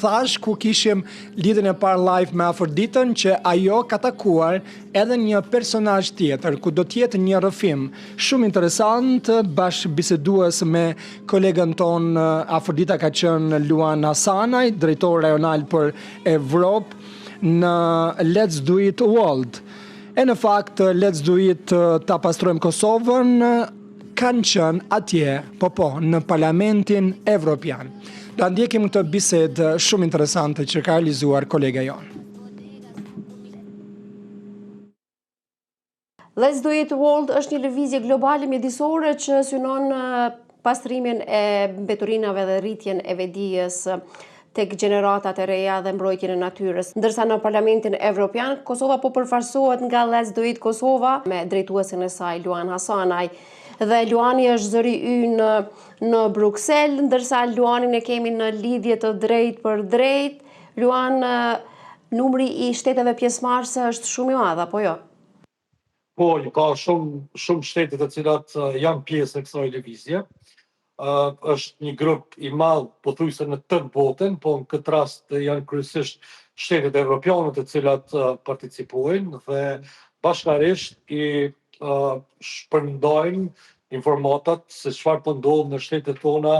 thash ku kishim lidhjen e parë live me Afroditën që ajo ka takuar edhe një personazh tjetër ku do të jetë një rrëfim shumë interesant bashkë bisedues me kolegën ton Afrodita ka qenë Luan Hasanaj, drejtor rajonal për Evropë në Let's Do It World. E në fakt, Let's Do It ta pastrojmë Kosovën kanë qenë atje, në Parlamentin Evropian. Do ndjekim këtë bisedë shumë interesante që ka realizuar kolega jonë. Let's Do It World është një lëvizje globale mjedisore që synon pastrimin e mbeturinave dhe rritjen e vedijës tek gjeneratat e reja dhe mbrojtjen e natyrës. Ndërsa në Parlamentin Evropian, Kosova po përfaqësohet nga Let's Do It Kosova me drejtuesin e saj Luan Hasanaj. Dhe Luani është zëri ynë në Bruksel, ndërsa Luanin e kemi në lidhje të drejt për drejt. Luan, numri I shteteve pjesëmarrëse është shumë I madh, apo jo? Po, ka shumë shtete të cilat janë pjesë e kësaj lëvizje. Është një grup I madh pothuajse në tërë botën, po në këtë rast janë kryesisht shtetet evropiane të cilat participojnë dhe bashkërisht I shpërndajnë informatat se çfarë po ndodh në shtetet tona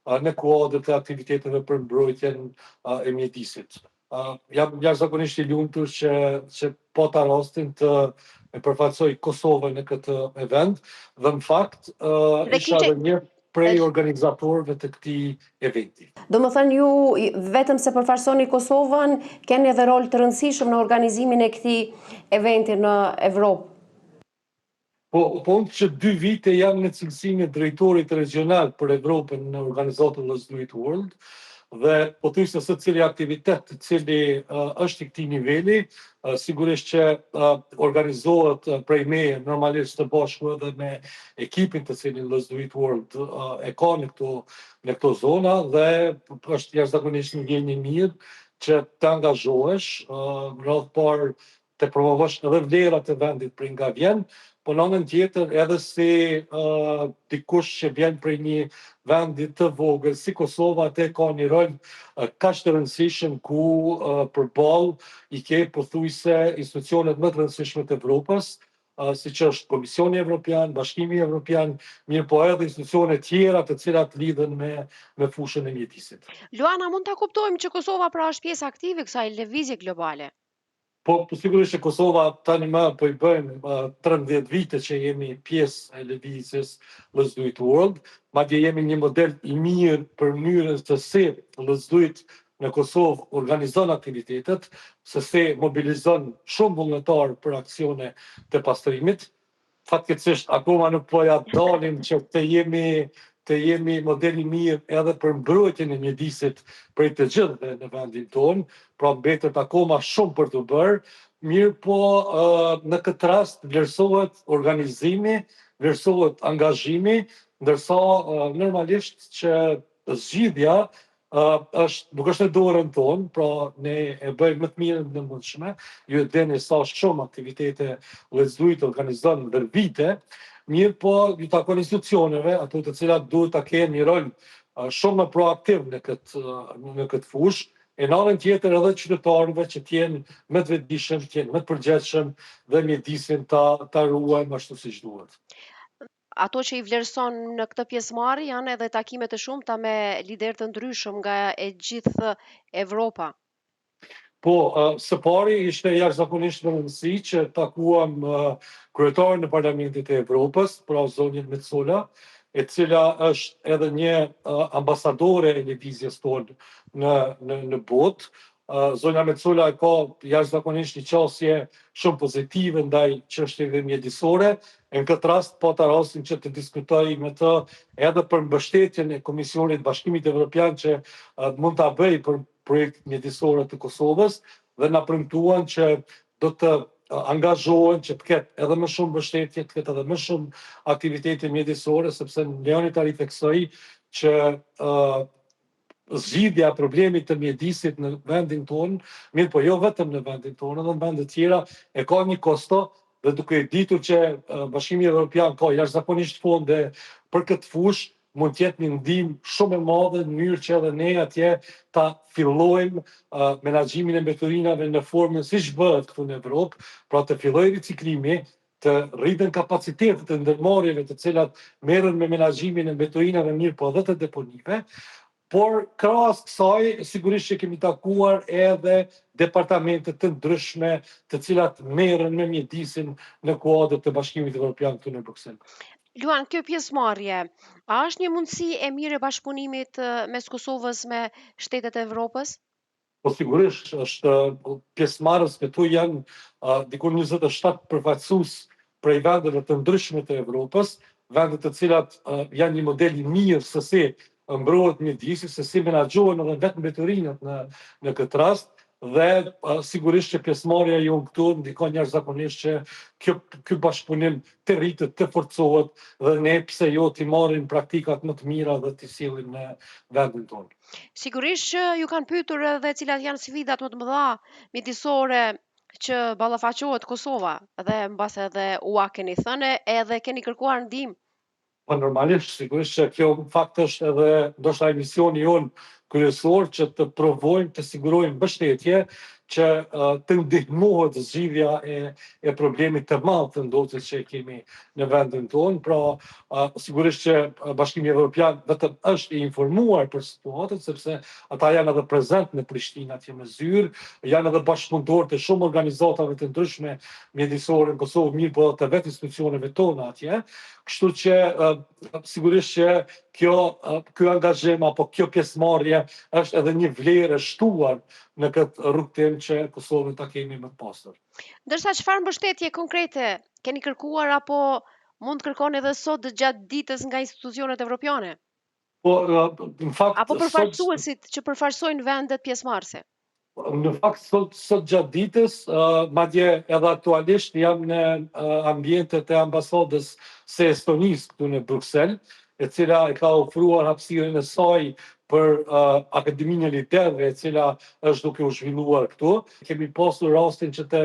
në kuadër të aktiviteteve për mbrojtjen e mjedisit. Jam jashtëzakonisht I lumtur që pata rastin të e përfaqësoj Kosovën në këtë event dhe në fakt isha edhe një prej organizatorëve të këtij eventi. Do më thënë ju vetëm se përfaqësoni Kosovën, keni edhe rol të rëndësishëm në organizimin e këtij eventi në Evropë. Po unë që 2 vite jam në cilësinë e drejtorit regional për Evropën në organizatën Let's Do It World dhe pothuajse secili aktivitet I cili është I këtij niveli, sigurisht që organizohet prej meje normalisht të bashku edhe me ekipin të cilin Let's Do It World e ka në këto zona dhe është jashtëzakonisht një ndjenjë mirë që të angazhohesh, radh parë të promovosh edhe vlerat e vendit prej nga vjen, po në anën tjetër edhe si dikush që vjen prej një vendi të vogël si Kosova atë ka një rol kaq të rëndësishëm ku përballë I ke pothuajse institucionet më të rëndësishme të Evropës, siç është Komisioni Evropian, Bashkimi Evropian, mirë po edhe institucione tjera të cilat lidhen me fushën e mjedisit. Luana, mund ta kuptojmë që Kosova pra është pjesë aktive kësaj lëvizje globale? Po sigurisht që Kosova tani më po I bëjmë 13 vite që jemi pjesë e lëvizjes Let's Do It World, madje jemi një model I mirë për mënyrën se si Let's Do It në Kosovë organizon aktivitetet, se si mobilizon shumë vullnetar për aksione të pastrimit. Fatkeqësisht akoma nuk po ja dalim që të jemi model I mirë edhe për mbrojtjen e mjedisit prej të gjithëve në vendin tonë, pra mbetet akoma shumë për të bërë, mirë po në këtë rast vlerësohet organizimi, vlerësohet angazhimi, ndërsa normalisht që zgjidhja nuk është në dorën tonë, pra ne e bëjmë më të mirën në mundshme, ju e dini sa shumë aktivitete Let's Do It organizon ndër vite, mirë po ju takon institucioneve, ato të cilat duhet ta kenë një rol shumë më proaktiv në këtë fushë, e në anën tjetër edhe qytetarëve që t'jenë më të vetëdijshëm, t'jenë më të përgjegjshëm dhe mjedisin ta ruajmë ashtu siç duhet. Ato që I vlerëson në këtë pjesëmarrje janë edhe takime të shumta me liderë të ndryshëm nga e gjithë Evropa. Po, së pari ishte jashtëzakonisht me rëndësi që takuam kryetarin e Parlamentit të Evropës, pra zonjën Metsola, e cila është edhe një ambasadore e lëvizjes tonë në botë. Zonja Metsola ka jashtëzakonisht një qasje shumë pozitive ndaj çështjeve mjedisore. Në këtë rast pata rastin që të diskutoj me të edhe për mbështetjen e Komisionit Bashkimit Evropian që mund ta bëjë për projekt mjedisore të Kosovës dhe na premtuan që do të angazhohen që të ketë edhe më shumë mbështetje, të ketë edhe më shumë aktivitete mjedisore, sepse lejoni ta ritheksoj që zgjidhja e problemit të mjedisit në vendin tonë, mirë po jo vetëm në vendin tonë, edhe në vende tjera e ka një kosto, dhe duke ditur që Bashkimi Evropian ka jashtëzakonisht fonde për këtë fushë, mund të jetë një ndihmë shumë e madhe në mënyrë që edhe ne atje ta fillojmë menaxhimin e mbeturinave në formën siç bëhet këtu në Evropë, pra të fillojë riciklimi, të rriten kapacitetet e ndërmarrjeve të cilat merren me menaxhimin e mbeturinave mirë po edhe të deponive, por krahas kësaj sigurisht që kemi takuar edhe departamente të ndryshme të cilat merren me mjedisin në kuadër të Bashkimit Evropian këtu në Bruksel. Luan, kjo pjesëmarrje, a është një mundësi e mirë e bashkëpunimit mes Kosovës me shtetet e Evropës? Po sigurisht është pjesëmarrës këtu janë diku 27 përfaqësues prej vendeve të ndryshme të Evropës, vende të cilat janë një model i mirë se si mbrohet mjedisi, se si menaxhohen edhe vetë mbeturinat në këtë rast, dhe sigurisht që pjesëmarrja jonë këtu ndikon jashtëzakonisht që ky bashkëpunim të rritet, të forcohet dhe ne pse jo t'i marrim praktikat më të mira dhe t'i sillim në vendin tonë. Sigurisht që ju kanë pyetur edhe cilat janë sfidat më të mëdha mjedisore që ballafaqohet Kosova dhe mbase edhe ua keni thënë edhe keni kërkuar ndihmë. Po normalisht, sigurisht që kjo fakt është edhe ndoshta misioni jonë kryesor që të provojmë të sigurojmë mbështetje që të ndihmohet zgjidhja e problemit të madh të ndodhjes që kemi në vendin tonë. Pra, sigurisht që Bashkimi Evropian vetëm është i informuar për situatën, sepse ata janë edhe prezent në Prishtinë atje me zyrë, janë edhe bashkëpunëtorë të shumë organizatave të ndryshme mjedisore në Kosovë, mirë po të vetë institucioneve tona atje. Kështu që sigurisht që ky angazhim apo kjo pjesëmarrje është edhe një vlerë e shtuar në këtë rrugtim që Kosovën ta kemi më të pastër. Ndërsa çfarë mbështetje konkrete keni kërkuar apo mund të kërkoni edhe sot gjatë ditës nga institucionet evropiane? Po, në fakt apo përfaqësuesit që përfaqësojnë vendet pjesëmarrëse? Në fakt sot gjatë ditës, madje edhe aktualisht jam në ambientet e ambasadës së Estonisë këtu në Bruksel, e cila e ka ofruar hapësirën e saj për Akademinë e Liderëve, e cila është duke u zhvilluar këtu. Kemi pasur rastin që të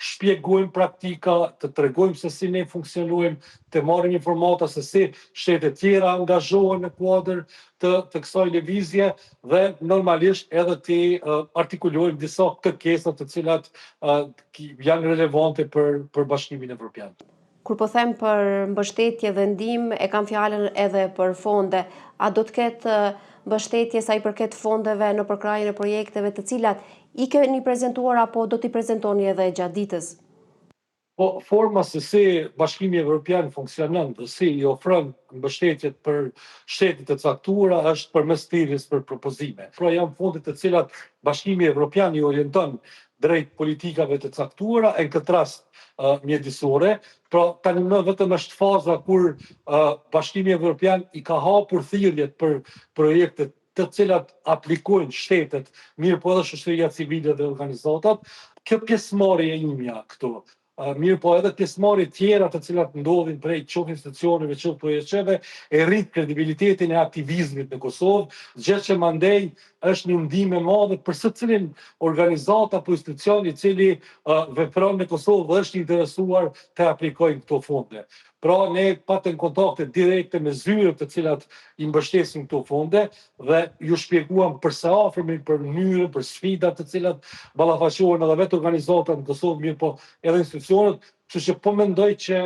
shpjegojmë praktika, të tregojmë se si ne funksionojmë, të marrim informata se si shtetet tjera angazhohen në kuadër të kësaj lëvizje dhe normalisht edhe të artikulojmë disa kërkesa të cilat janë relevante për Bashkimin Evropian. Kur po them për mbështetje dhe ndihmë, e kam fjalën edhe për fonde. A do të ketë mbështetje sa i përket fondeve në përkrajjen e projekteve të cilat i keni prezantuar apo do t'i prezantoni edhe gjatë ditës? Po, forma se si Bashkimi Evropian funksionon dhe si i ofron mbështetjet për shtetet e caktuara është përmes thirrjes për propozime. Pra janë fonde të cilat Bashkimi Evropian i orienton drejt politikave të caktuara, në këtë rast mjedisore. Pra tani më vetëm është faza kur Bashkimi Evropian i ka hapur thirrjet për projekte të cilat aplikojnë shtetet, mirë po edhe shoqëria civile dhe organizatat. Kjo pjesëmarrje e imja këtu. Mirë po edhe pjesëmarrje tjera të cilat ndodhin prej qoftë institucioneve, qoftë projekteve, e rrit kredibilitetin e aktivizmit në Kosovë, gjë që mandej është një ndihmë e madhe për secilin organizat apo institucion i cili vepron në Kosovë dhe është interesuar të aplikojnë këto fonde. Pra ne patëm kontakte direkte me zyrët të cilat i mbështesin këto fonde dhe ju shpjeguam përse afërmi për mënyrën, për sfidat të cilat ballafaqohen edhe vetë organizatat në Kosovë, mirë po edhe institucionet, kështu që po mendoj që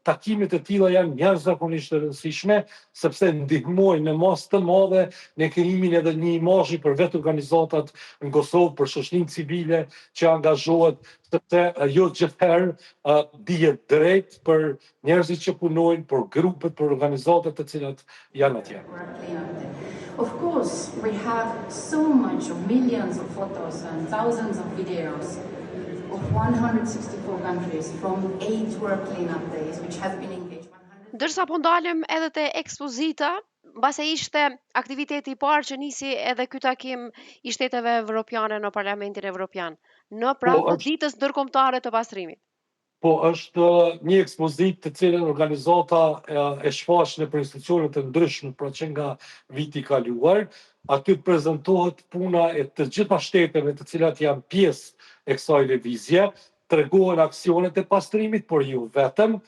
takimet e tilla janë jashtëzakonisht të rëndësishme, sepse ndihmojnë në masë të madhe në krijimin edhe një imazhi për vetë organizatat në Kosovë, për shoqërinë civile që angazhohet, sepse jo gjithherë dihet drejt për njerëzit që punojnë, për grupet, për organizatat të cilat janë atje. Of course, we have so much of millions of photos and thousands of videos of 164 countries from 8 world cleanup days which have been engaged. Ndërsa po ndalem edhe te ekspozita, mbase ishte aktiviteti i parë që nisi edhe ky takim i shteteve evropiane në Parlamentin Evropian, në pranë ditës ndërkombëtare të pastrimit. Po është një ekspozit të cilën organizata e shfaq në institucione të ndryshme, pra që nga viti kaluar, aty prezantohet puna e të gjitha shteteve të cilat janë pjesë e kësaj lëvizje, tregohen aksionet e pastrimit, por jo vetëm,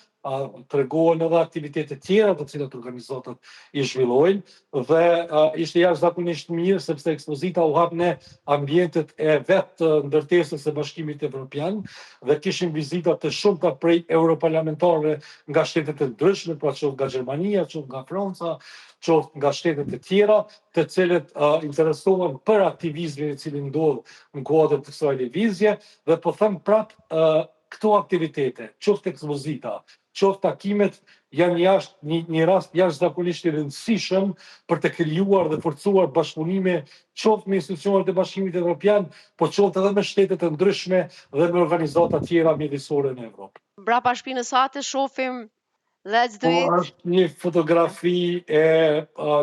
tregohen edhe aktivitete tjera të cilat organizatat i zhvillojnë dhe ishte jashtëzakonisht mirë sepse ekspozita u hap në ambientet e vet të ndërtesës së Bashkimit Evropian dhe kishim vizita të shumta prej europarlamentarëve nga shtetet e ndryshme, pra qoftë nga Gjermania, qoftë nga Franca, qoftë nga shtetet e tjera, të cilët interesohen për aktivizmin i cili ndodh në kuadër të kësaj lëvizje dhe po them prap këto aktivitete, qoftë ekspozita, qoftë takimet janë një rast jashtëzakonisht i rëndësishëm për të krijuar dhe forcuar bashkëpunime qoftë me institucionet e Bashkimit Evropian, po qoftë edhe me shtetet e ndryshme dhe me organizata tjera mjedisore në Evropë. Brapa shpinës sate shohim Let's do it. Është një fotografi e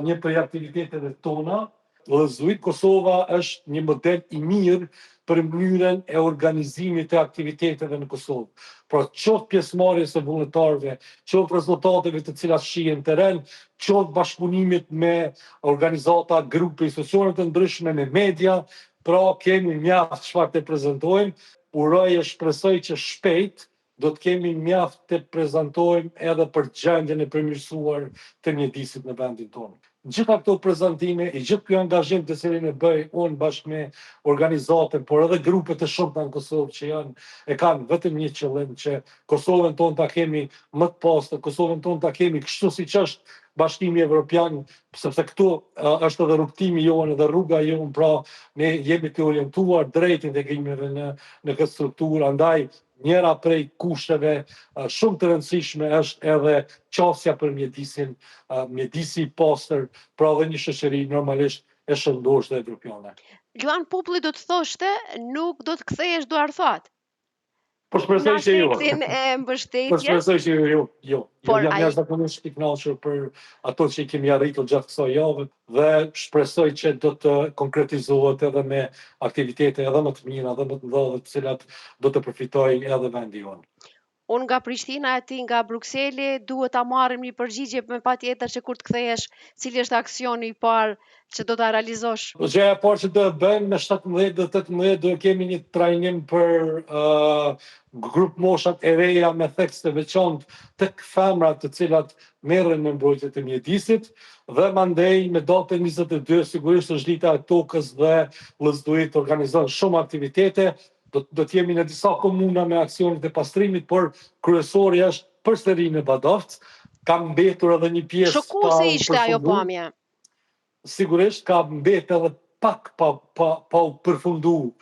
një prej aktiviteteve tona. Let's do it. Kosova është një model i mirë për mënyrën e organizimit të aktiviteteve në Kosovë. Pra qoftë pjesëmarrjes së vullnetarëve, qoftë rezultateve të cilat shihen në terren, qoftë bashkëpunimit me organizata, grupe, institucione të ndryshme, me media, pra kemi mjaft çfarë të prezantojmë. Uroj e shpresoj që shpejt do të kemi mjaft të prezantojmë edhe për gjendjen e përmirësuar të mjedisit në vendin tonë. Gjitha këto prezantime, i gjithë ky angazhim të cilin e bëj unë bashkë me organizatën, por edhe grupe të shumta në Kosovë që kanë vetëm një qëllim, që Kosovën tonë ta kemi më të pastër, Kosovën tonë ta kemi kështu siç është Bashkimi Evropian, sepse këtu është edhe rrugtimi jonë edhe rruga jonë, pra ne jemi të orientuar drejt integrimeve në këtë strukturë, andaj njëra prej kushteve shumë të rëndësishme është edhe qasja për mjedisin, mjedisi i pastër, pra dhe një shoqëri normalisht e shëndosh dhe evropiane. Luan, populli do të thoshte, nuk do të kthehesh duar thot. Po shpresoj që jo. E mbështetje. Po shpresoj që jo. Por Jam jashtëzakonisht i kënaqur për ato që kemi arritur gjatë kësaj jave dhe shpresoj që do të konkretizohet edhe me aktivitete edhe më të mira, edhe më të mëdha, të cilat do të përfitojë edhe vendi jonë. Unë nga Prishtina e ti nga Brukseli, duhet ta marrim një përgjigje me patjetër që kur të kthehesh, cili është aksioni i parë që do ta realizosh? Gjëja e parë që do të bëjmë në 17 dhe 18 do kemi një trajnim për grup moshat e reja me theks të veçantë tek femrat të cilat merren me mbrojtje të mjedisit dhe mandej me datën 22 sigurisht është dita e tokës dhe Let's do it organizon shumë aktivitete. Do të jemi në disa komuna me aksionet e pastrimit, por kryesori është përsëri në Badovc. Ka mbetur edhe një pjesë Shokuse ishte ajo pamje. Sigurisht ka mbetur edhe pak pa u përfundu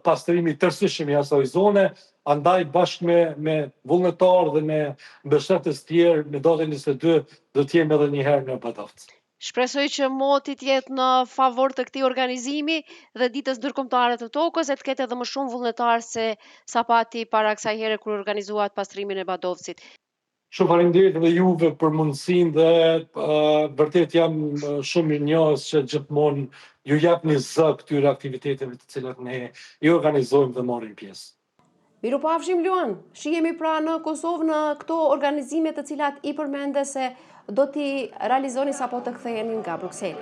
pastrimi tërësishëm i asaj zone, andaj bashkë me vullnetarë dhe me mbështetës tjerë në datën 22 do të jemi edhe një herë në Badovc. Shpresoj që moti të jetë në favor të këtij organizimi dhe ditës ndërkombëtare të tokës e të ketë edhe më shumë vullnetarë se sa pati para kësaj here kur organizuat pastrimin e Badovcit. Shumë faleminderit edhe juve për mundësinë dhe vërtet jam shumë i njohës që gjithmonë ju japni zë këtyre aktiviteteve të cilat ne i organizojmë dhe marrim pjesë. Mirupafshim Luan, shihemi pra në Kosovë në këto organizime të cilat i përmende se do t'i realizoni sapo të ktheheni nga Brukseli.